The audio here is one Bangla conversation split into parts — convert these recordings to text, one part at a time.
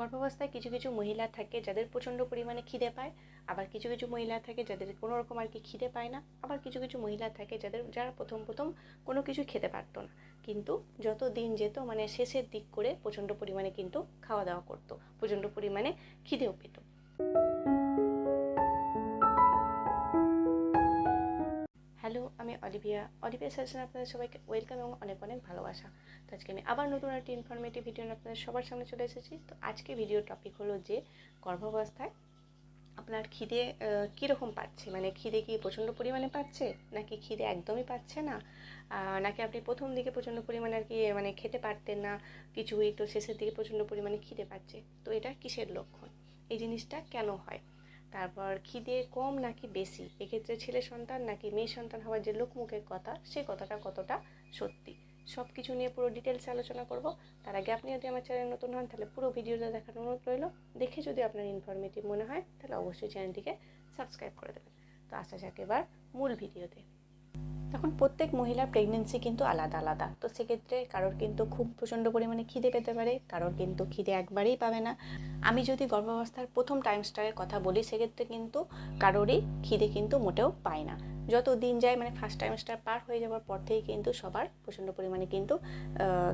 গর্ভাবস্থায় কিছু কিছু মহিলা থাকে যাদের প্রচণ্ড পরিমাণে খিদে পায়, আবার কিছু কিছু মহিলা থাকে যাদের কোনো রকম আর কি খিদে পায় না, আবার কিছু কিছু মহিলা থাকে যারা প্রথম কোনো কিছু খেতে পারতো না, কিন্তু যত দিন যেত মানে শেষের দিক করে প্রচণ্ড পরিমাণে কিন্তু খাওয়া দাওয়া করতো, প্রচণ্ড পরিমাণে খিদেও পেত। হ্যালো, আমি অলিভিয়া সাজেশন আপনাদের সবাইকে ওয়েলকাম এবং অনেক অনেক ভালোবাসা। তো আজকে আমি আবার নতুন একটি ইনফরমেটিভ ভিডিও আপনাদের সবার সামনে চলে এসেছি। তো আজকে ভিডিও টপিক হলো যে গর্ভাবস্থায় আপনার খিদে কীরকম পাচ্ছে, মানে খিদে কি প্রচণ্ড পরিমাণে পাচ্ছে, নাকি খিদে একদমই পাচ্ছে না, নাকি আপনি প্রথম দিকে প্রচণ্ড পরিমাণে আর কি মানে খেতে পারতেন না কিছুই, তো শেষের দিকে প্রচণ্ড পরিমাণে খিদে পাচ্ছে। তো এটা কিসের লক্ষণ, এই জিনিসটা কেন হয়, তারপর খিদে কম নাকি বেশি, এক্ষেত্রে ছেলে সন্তান নাকি মেয়ে সন্তান হওয়ার যে লোকমুখের কথা, সেই কথাটা কতটা সত্যি, সব কিছু নিয়ে পুরো ডিটেলসে আলোচনা করব। তার আগে আপনি যদি আমার চ্যানেল নতুন হন তাহলে পুরো ভিডিওটা দেখার অনুরোধ রইল। দেখে যদি আপনার ইনফরমেটিভ মনে হয় তাহলে অবশ্যই চ্যানেলটিকে সাবস্ক্রাইব করে দেবেন। তো আসা যাক এবার মূল ভিডিওতে। তখন প্রত্যেক মহিলার প্রেগনেন্সি কিন্তু আলাদা আলাদা, তো সেক্ষেত্রে কারোর কিন্তু খুব প্রচণ্ড পরিমাণে খিদে পেতে পারে, কারোর কিন্তু খিদে একবারেই পাবে না। আমি যদি গর্ভাবস্থার প্রথম টাইমস্টারের কথা বলি, সেক্ষেত্রে কিন্তু কারোরই খিদে কিন্তু মোটেও পায় না। যত দিন যায় মানে ফার্স্ট টাইমস্টার পার হয়ে যাওয়ার পর থেকেই কিন্তু সবার প্রচণ্ড পরিমাণে কিন্তু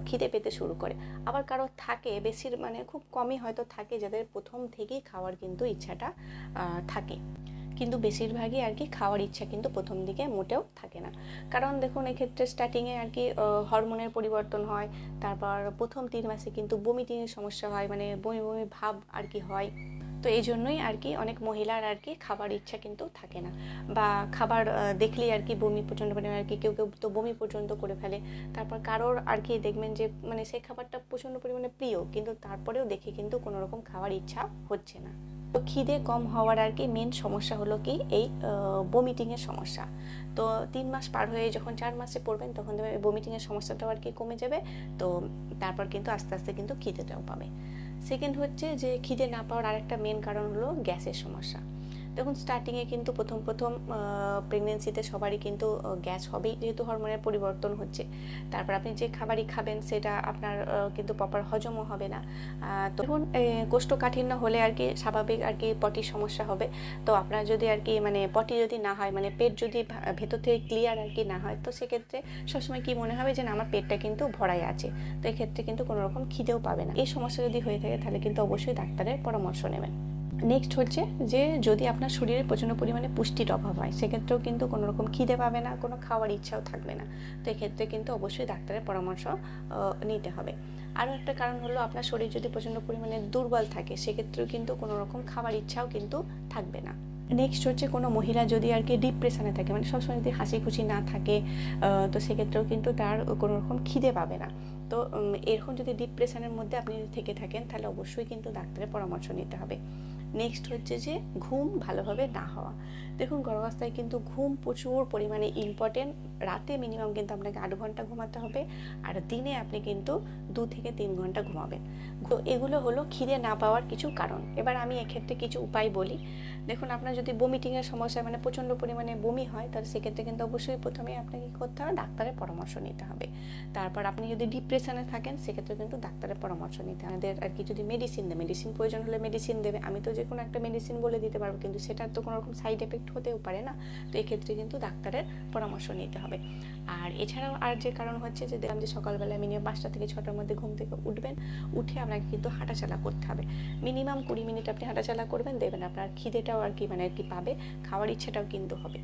খিদে পেতে শুরু করে। আবার কারোর থাকে বেশির মানে খুব কমই হয়তো থাকে যাদের প্রথম থেকেই খাওয়ার কিন্তু ইচ্ছাটা থাকে, কিন্তু বেশিরভাগই আর কি খাওয়ার ইচ্ছা কিন্তু প্রথম দিকে মোটেও থাকে না। কারণ দেখুন, এক্ষেত্রে স্টার্টিংয়ে আর কি হরমোনের পরিবর্তন হয়, তারপর প্রথম 3 মাসে কিন্তু বমিটিংয়ের সমস্যা হয়, মানে বমি বমি ভাব আর কি হয়। তো এই জন্যই আর কি অনেক মহিলার আর কি খাবার ইচ্ছা কিন্তু থাকে না, বা খাবার দেখলেই আর কি বমি প্রচণ্ড পরিমাণে আর কি কেউ কেউ তো বমি পর্যন্ত করে ফেলে। তারপর কারোর আর কি দেখবেন যে মানে সেই খাবারটা প্রচণ্ড পরিমাণে প্রিয়, কিন্তু তারপরেও দেখে কিন্তু কোনো রকম খাওয়ার ইচ্ছা হচ্ছে না। তো খিদে কম হওয়ার আর কি মেন সমস্যা হলো কি এই বমিটিংয়ের সমস্যা। তো 3 মাস পার হয়ে যখন 4 মাসে পড়বেন তখন দেখবেন বমিটিংয়ের সমস্যাটাও আর কি কমে যাবে। তো তারপর কিন্তু আস্তে আস্তে কিন্তু খিদেটাও পাবে। সেকেন্ড হচ্ছে যে খিদে না পাওয়ার আরেকটা মেন কারণ হলো গ্যাসের সমস্যা। দেখুন, স্টার্টিংয়ে কিন্তু প্রথম প্রেগনেন্সিতে সবারই কিন্তু গ্যাস হবেই, যেহেতু হরমোনের পরিবর্তন হচ্ছে। তারপর আপনি যে খাবারই খাবেন সেটা আপনার কিন্তু প্রপার হজমও হবে না। তখন কোষ্ঠকাঠিন্য হলে আর কি স্বাভাবিক আর কি পটির সমস্যা হবে। তো আপনার যদি আর কি মানে পটি যদি না হয়, মানে পেট যদি ভেতর থেকে ক্লিয়ার আর কি না হয়, তো সেক্ষেত্রে সবসময় কি মনে হবে যে না আমার পেটটা কিন্তু ভরাই আছে, তো এক্ষেত্রে কিন্তু কোনো রকম খিদেও পাবে না। এই সমস্যা যদি হয়ে থাকে তাহলে কিন্তু অবশ্যই ডাক্তারের পরামর্শ নেবেন। নেক্সট হচ্ছে যে যদি আপনার শরীরে প্রচণ্ড পরিমাণে পুষ্টির অভাব হয়, সেক্ষেত্রেও কিন্তু কোনো রকম খিদে পাবে না, কোনো খাওয়ার ইচ্ছাও থাকবে না। তো এক্ষেত্রে কিন্তু অবশ্যই ডাক্তারের পরামর্শ নিতে হবে। আরও একটা কারণ হলো আপনার শরীর যদি প্রচণ্ড পরিমাণে দুর্বল থাকে, সেক্ষেত্রেও কিন্তু কোনো রকম খাওয়ার ইচ্ছাও কিন্তু থাকবে না। নেক্সট হচ্ছে কোনো মহিলা যদি আর কি ডিপ্রেশনে থাকে, মানে সবসময় যদি হাসি খুশি না থাকে, তো সেক্ষেত্রেও কিন্তু তার কোনো রকম খিদে পাবে না। তো এরকম যদি ডিপ্রেশনের মধ্যে আপনি থেকে থাকেন তাহলে অবশ্যই কিন্তু ডাক্তারের পরামর্শ নিতে হবে। নেক্সট হচ্ছে যে ঘুম ভালোভাবে না হওয়া। দেখুন, গর্ভাবস্থায় কিন্তু ঘুম প্রচুর পরিমাণে ইম্পর্টেন্ট। রাতে মিনিমাম কিন্তু আপনাকে 8 ঘন্টা ঘুমাতে হবে, আর দিনে আপনি কিন্তু 2 থেকে 3 ঘন্টা ঘুমাবেন। তো এগুলো হলো খিদে না পাওয়ার কিছু কারণ। এবার আমি এক্ষেত্রে কিছু উপায় বলি। দেখুন, আপনার যদি বমিটিংয়ের সমস্যা মানে প্রচণ্ড পরিমাণে বমি হয়, তাহলে সেক্ষেত্রে কিন্তু অবশ্যই প্রথমে আপনাকে কী করতে হবে, ডাক্তারের পরামর্শ নিতে হবে। তারপর আপনি যদি ডিপ্রেশনে থাকেন, সেক্ষেত্রে কিন্তু ডাক্তারের পরামর্শ নিতে হবে। আমাদের আর কি যদি মেডিসিন প্রয়োজন হলে মেডিসিন দেবে, আমি তো যে কোনো একটা মেডিসিন বলে দিতে পারবো, কিন্তু সেটার তো কোনো রকম সাইড এফেক্ট হতেও পারে না। তো এক্ষেত্রে কিন্তু ডাক্তারের পরামর্শ নিতে হবে। আর এছাড়াও আর যে কারণ হচ্ছে যে দেখলাম যে সকালবেলা মিনিমাম 5টা থেকে 6টার মধ্যে ঘুম থেকে উঠবেন, উঠে আপনাকে কিন্তু হাঁটাচলা করতে হবে। মিনিমাম 20 মিনিট আপনি হাঁটাচলা করবেন, দেখবেন আপনার খিদেটাও আর কি মানে আর কি পাবে, খাওয়ার ইচ্ছাটাও কিন্তু হবে।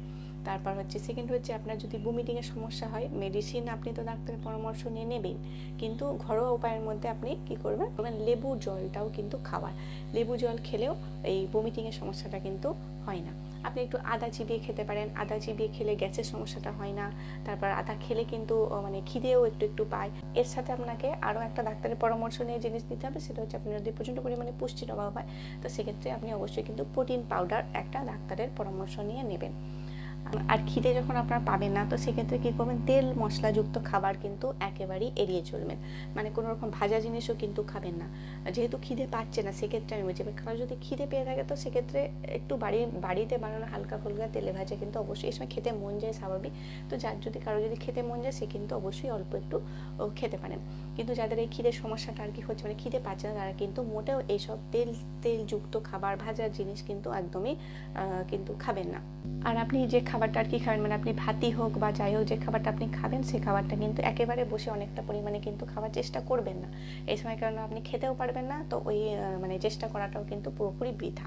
তারপর হচ্ছে সেকেন্ড হচ্ছে আপনার যদি বমিটিংয়ের সমস্যা হয়, মেডিসিন আপনি তো ডাক্তারের পরামর্শ নিয়ে নেবেন, কিন্তু ঘরোয়া উপায়ের মধ্যে আপনি কী করবেন, লেবু জলটাও কিন্তু খাওয়ার। লেবু জল খেলেও এই বমিটিংয়ের সমস্যাটা কিন্তু হয় না। আপনি একটু আদা চিবিয়ে খেতে পারেন, আদা চিবিয়ে খেলে গ্যাসের সমস্যাটা হয় না। তারপর আদা খেলে কিন্তু মানে খিদেও একটু পায়। এর সাথে আপনাকে আরও একটা ডাক্তারের পরামর্শ নিয়ে জিনিস নিতে হবে, সেটা হচ্ছে আপনি যদি প্রচণ্ড পরিমাণে পুষ্টির অভাব হয়, তো সেক্ষেত্রে আপনি অবশ্যই কিন্তু প্রোটিন পাউডার একটা ডাক্তারের পরামর্শ নিয়ে নেবেন। আর খিদে যখন আপনারা পাবেন না, তো সেক্ষেত্রে কী করবেন, তেল মশলাযুক্ত খাবার কিন্তু একেবারেই এড়িয়ে চলবেন। মানে কোনো রকম ভাজা জিনিসও কিন্তু খাবেন না। যেহেতু খিদে পাচ্ছে না, সেক্ষেত্রে আমি বলছি, কারণ যদি খিদে পেয়ে থাকে তো সেক্ষেত্রে একটু বাড়িতে বানানো হালকা ফুলকা তেলে ভাজা কিন্তু অবশ্যই এই সময় খেতে মন যায়, স্বাভাবিক। তো যদি কারো যদি খেতে মন যায়, সে কিন্তু অবশ্যই অল্প একটু খেতে পারেন। কিন্তু যাদের এই খিদের সমস্যাটা আর কি হচ্ছে, মানে খিদে পাচ্ছে না, তারা কিন্তু মোটেও এইসব তেলযুক্ত খাবার, ভাজার জিনিস কিন্তু একদমই কিন্তু খাবেন না। আর আপনি যে খাবারটা আর কি খাবেন, মানে আপনি ভাতই হোক বা যাই হোক, যে খাবারটা আপনি খাবেন সেই খাবারটা কিন্তু একেবারে বসে অনেকটা পরিমাণে কিন্তু খাওয়ার চেষ্টা করবেন না এই সময়, কারণ আপনি খেতেও পারবেন না। তো ওই মানে চেষ্টা করাটাও কিন্তু পুরোপুরি বৃথা।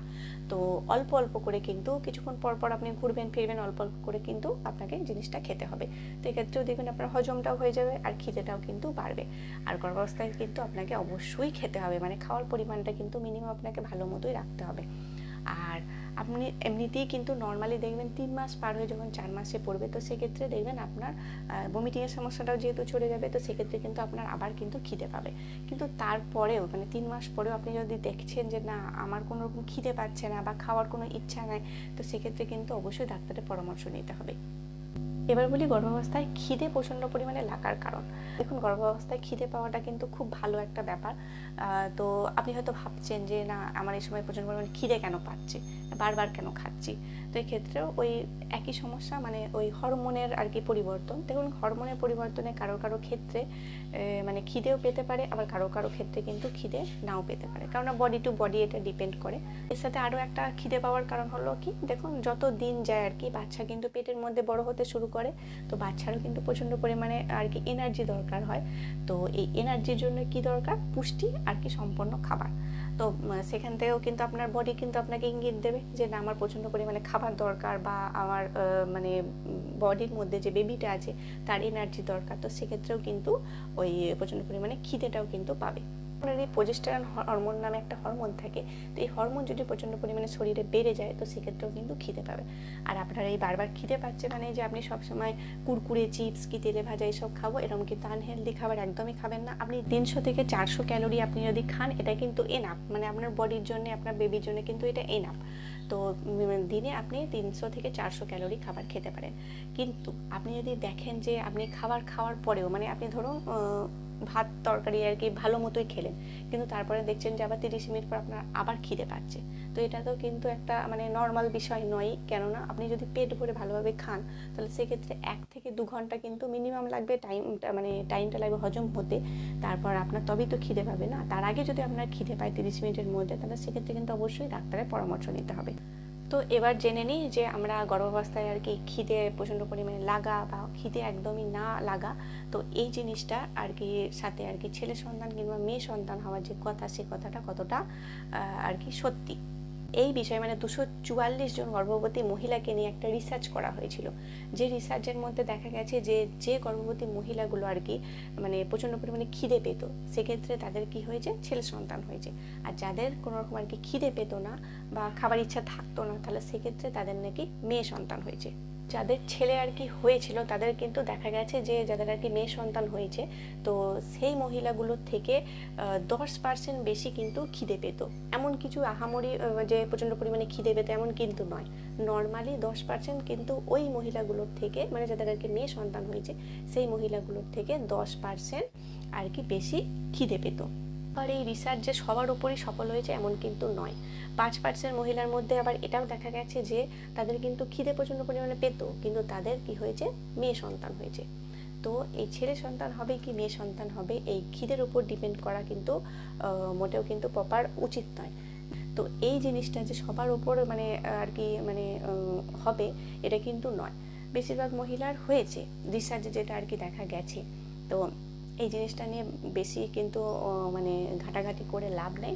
তো অল্প অল্প করে কিন্তু কিছুক্ষণ পর পর আপনি ঘুরবেন ফিরবেন, অল্প অল্প করে কিন্তু আপনাকে জিনিসটা খেতে হবে। তো এক্ষেত্রেও দেখবেন আপনার হজমটাও হয়ে যাবে আর খিদেটাও কিন্তু বাড়বে। আর গর্ভাবস্থায় কিন্তু আপনাকে অবশ্যই খেতে হবে, মানে খাওয়ার পরিমাণটা কিন্তু মিনিমাম আপনাকে ভালো মতোই রাখতে হবে। আর আপনি এমনিতেই কিন্তু নর্মালি দেখবেন 3 মাস পার হয়ে যখন 4 মাসে পড়বে, তো সেক্ষেত্রে দেখবেন আপনার ভমিটিংয়ের সমস্যাটাও যেহেতু চলে যাবে, তো সেক্ষেত্রে কিন্তু আপনার আবার কিন্তু খিদে পাবে। কিন্তু তারপরেও মানে 3 মাস পরেও আপনি যদি দেখছেন যে না, আমার কোনো রকম খিদে পাচ্ছে না বা খাওয়ার কোনো ইচ্ছা নাই, তো সেক্ষেত্রে কিন্তু অবশ্যই ডাক্তারের পরামর্শ নিতে হবে। এবার বলি গর্ভাবস্থায় খিদে প্রচণ্ড পরিমাণে লাগার কারণ। দেখুন, গর্ভাবস্থায় খিদে পাওয়াটা কিন্তু খুব ভালো একটা ব্যাপার। তো আপনি হয়তো ভাবছেন যে না, আমার এই সময় প্রচণ্ড পরিমাণে খিদে কেন পাচ্ছে, বারবার কেন খাচ্ছি। তো এই ক্ষেত্রেও ওই একই সমস্যা, মানে ওই হরমোনের আর কি পরিবর্তন। দেখুন, হরমোনের পরিবর্তনে কারো ক্ষেত্রে মানে খিদেও পেতে পারে, আবার কারো ক্ষেত্রে কিন্তু খিদে নাও পেতে পারে, কারণ বডি টু বডি এটা ডিপেন্ড করে। এর সাথে আরও একটা খিদে পাওয়ার কারণ হলো কি, দেখুন যত দিন যায় আর কি বাচ্চা কিন্তু পেটের মধ্যে বড় হতে শুরু করে, তো বাচ্চারও কিন্তু প্রচণ্ড পরিমাণে আর কি এনার্জি দরকার হয়। তো এই এনার্জির জন্য কি দরকার, পুষ্টি আর কি সম্পন্ন খাবার। তো সেখান থেকেও কিন্তু আপনার বডি কিন্তু আপনাকে ইঙ্গিত দেবে যে না, আমার প্রচণ্ড পরিমাণে খাবার দরকার, বা আমার মানে বডির মধ্যে যে বেবিটা আছে তার এনার্জি দরকার। তো সেক্ষেত্রেও কিন্তু ওই প্রচণ্ড পরিমাণে খিদেটাও কিন্তু পাবে। আপনার এই প্রজেস্টেরন হরমোন নামে একটা হরমোন থাকে, তো এই হরমোন যদি প্রচণ্ড পরিমাণে শরীরে বেড়ে যায়, তো সেক্ষেত্রেও কিন্তু খিদে পাবে। আর আপনার এই বারবার খিদে পাচ্ছে মানে যে আপনি সবসময় কুরকুরে, চিপস কি তেলে ভাজা এইসব খাবো, এরকম কিন্তু আনহেলদি খাবার একদমই খাবেন না। আপনি 300 থেকে 400 ক্যালোরি আপনি যদি খান, এটা কিন্তু এনাফ, মানে আপনার বডির জন্য, আপনার বেবির জন্য কিন্তু এটা এনাফ। তো দিনে আপনি 300 থেকে 400 ক্যালোরি খাবার খেতে পারেন। কিন্তু আপনি যদি দেখেন যে আপনি খাওয়ার পরেও, মানে আপনি ধরুন ভাত তরকারি আর কি ভালো মতোই খেলেন, কিন্তু তারপরে দেখছেন যে আবার 30 মিনিট পর আপনার আবার খিদে পাচ্ছে, তো এটা তো কিন্তু একটা মানে নর্মাল বিষয় নয়। কেননা আপনি যদি পেট ভরে ভালোভাবে খান, তাহলে সেক্ষেত্রে 1 থেকে 2 ঘন্টা কিন্তু মিনিমাম লাগবে, টাইমটা লাগবে হজম হতে। তারপর আপনার তবেই তো খিদে পাবে না। তার আগে যদি আপনার খিদে পায় 30 মিনিটের মধ্যে, তাহলে সেক্ষেত্রে কিন্তু অবশ্যই ডাক্তারের পরামর্শ নিতে হবে। তো এবার জেনে নিই যে আমরা গর্ভাবস্থায় আর কি খিদে প্রচণ্ড পরিমাণে লাগা বা খিদে একদমই না লাগা, তো এই জিনিসটা আর কি সাথে আর কি ছেলে সন্তান কিংবা মেয়ে সন্তান হওয়ার যে কথা, সে কথাটা কতটা আর কি সত্যি। এই বিষয়ে মানে 244 জন গর্ভবতী মহিলাকে নিয়ে একটা রিসার্চ করা হয়েছিল, যে রিসার্চের মধ্যে দেখা গেছে যে গর্ভবতী মহিলাগুলো আর কি মানে প্রচণ্ড পরিমাণে খিদে পেত, সেক্ষেত্রে তাদের কি হয়েছে, ছেলে সন্তান হয়েছে। আর যাদের কোনো রকম আর কি খিদে পেত না বা খাবার ইচ্ছা থাকতো না, তাহলে সেক্ষেত্রে তাদের নাকি মেয়ে সন্তান হয়েছে। যাদের ছেলে আর কি হয়েছিল, তাদের কিন্তু দেখা গেছে যে যাদের আর কি মেয়ে সন্তান হয়েছে, তো সেই মহিলাগুলোর থেকে 10% বেশি কিন্তু খিদে পেত। এমন কিছু আহামরি যে প্রচণ্ড পরিমাণে খিদে পেত এমন কিন্তু নয়, নর্মালি 10% কিন্তু ওই মহিলাগুলোর থেকে, মানে যাদের আর কি মেয়ে সন্তান হয়েছে সেই মহিলাগুলোর থেকে 10% আর কি বেশি খিদে পেত। আর এই রিসার্চ যে সবার উপরই সফল হয়েছে এমন কিন্তু নয়। 5% মহিলার মধ্যে আবার এটাও দেখা গেছে যে তাদের কিন্তু খিদে প্রচণ্ড পরিমাণে পেত, কিন্তু তাদের কি হয়েছে, মেয়ে সন্তান হয়েছে। তো এই ছেলে সন্তান হবে কি মেয়ে সন্তান হবে, এই খিদের উপর ডিপেন্ড করা কিন্তু মোটেও কিন্তু প্রপার উচিত নয়। তো এই জিনিসটা যে সবার উপর মানে আর কি মানে হবে, এটা কিন্তু নয়। বেশিরভাগ মহিলার হয়েছে রিসার্চে যেটা আর কি দেখা গেছে। তো এই জিনিসটা নিয়ে বেশি কিন্তু মানে ঘাটাঘাটি করে লাভ নেই।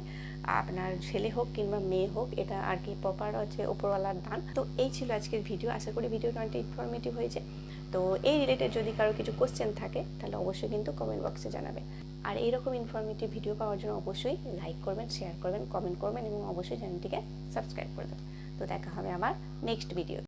আপনার ছেলে হোক কিংবা মেয়ে হোক, এটা আর কি প্রপার হচ্ছে উপরওয়ালার দান। তো এই ছিল আজকের ভিডিও, আশা করি ভিডিওটা অনেকটা ইনফরমেটিভ হয়েছে। তো এই রিলেটেড যদি কারো কিছু কোশ্চেন থাকে, তাহলে অবশ্যই কিন্তু কমেন্ট বক্সে জানাবে। আর এইরকম ইনফরমেটিভ ভিডিও পাওয়ার জন্য অবশ্যই লাইক করবেন, শেয়ার করবেন, কমেন্ট করবেন এবং অবশ্যই চ্যানেলটিকে সাবস্ক্রাইব করে দেবেন। তো দেখা হবে আমার নেক্সট ভিডিও।